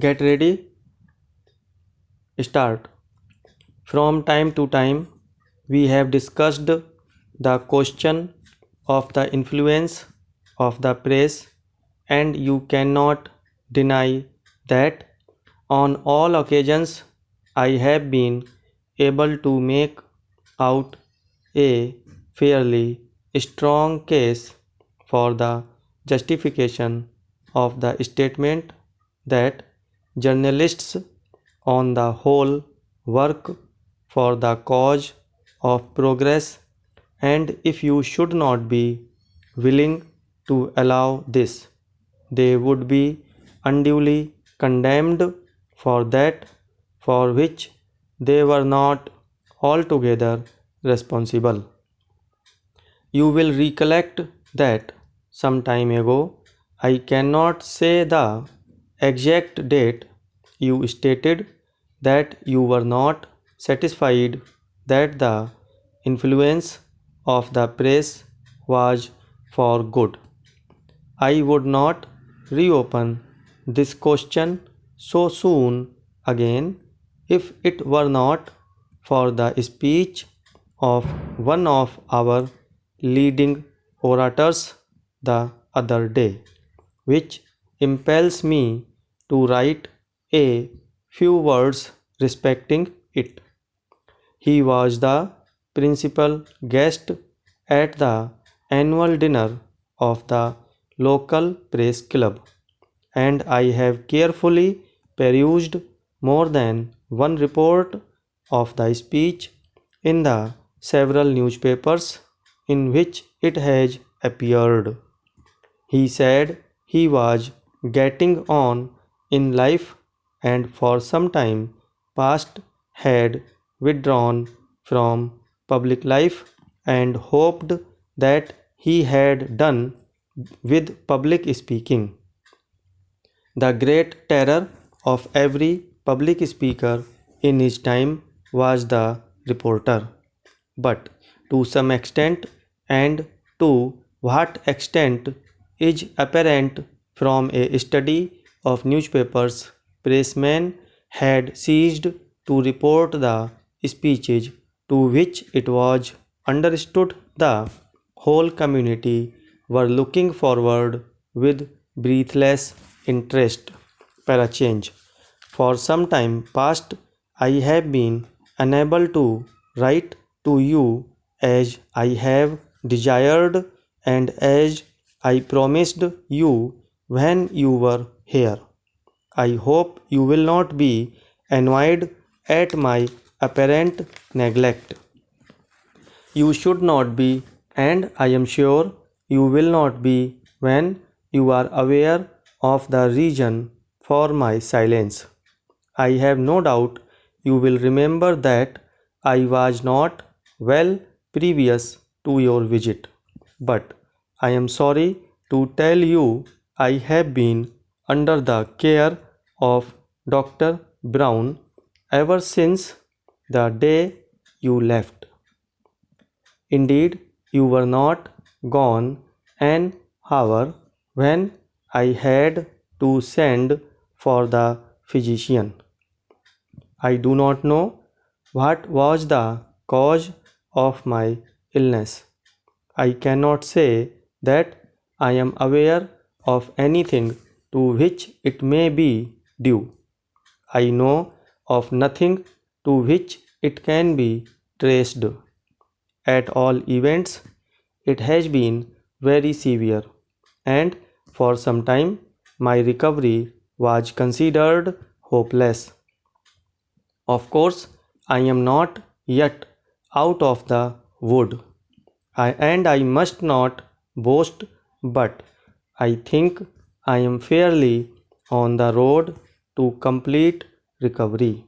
Get ready, start. From time to time, we have discussed the question of the influence of the press, and you cannot deny that on all occasions I have been able to make out a fairly strong case for the justification of the statement that journalists on the whole work for the cause of progress, and if you should not be willing to allow this, they would be unduly condemned for that for which they were not altogether responsible. You will recollect that some time ago, I cannot say the exact date, you stated that you were not satisfied that the influence of the press was for good. I would not reopen this question so soon again if it were not for the speech of one of our leading orators the other day, which impels me to write a few words respecting it. He was the principal guest at the annual dinner of the local press club, and I have carefully perused more than one report of the speech in the several newspapers in which it has appeared. He said he was getting on in life and for some time past had withdrawn from public life and hoped that he had done with public speaking. The great terror of every public speaker in his time was the reporter. But to some extent, and to what extent is apparent from a study of newspapers, pressmen had ceased to report the speeches to which it was understood the whole community were looking forward with breathless interest. Change. For some time past, I have been unable to write to you as I have desired and as I promised you when you were here. I hope you will not be annoyed at my apparent neglect. You should not be, and I am sure you will not be when you are aware of the reason for my silence. I have no doubt you will remember that I was not well previous to your visit, but I am sorry to tell you I have been under the care of Dr. Brown ever since the day you left. Indeed, you were not gone an hour when I had to send for the physician. I do not know what was the cause of my illness. I cannot say that I am aware of anything to which it may be due. I know of nothing to which it can be traced. At all events, it has been very severe, and for some time my recovery was considered hopeless. Of course, I am not yet out of the wood, and I must not boast, but I think I am fairly on the road to complete recovery.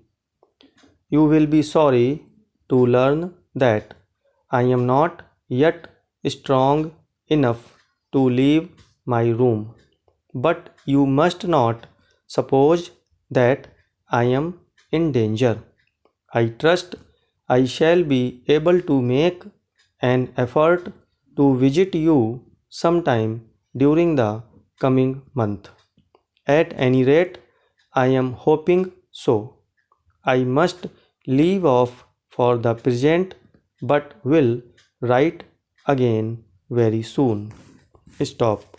You will be sorry to learn that I am not yet strong enough to leave my room, but you must not suppose that I am in danger. I trust I shall be able to make an effort to visit you sometime during the coming month. At any rate, I am hoping so. I must leave off for the present but will write again very soon. Stop.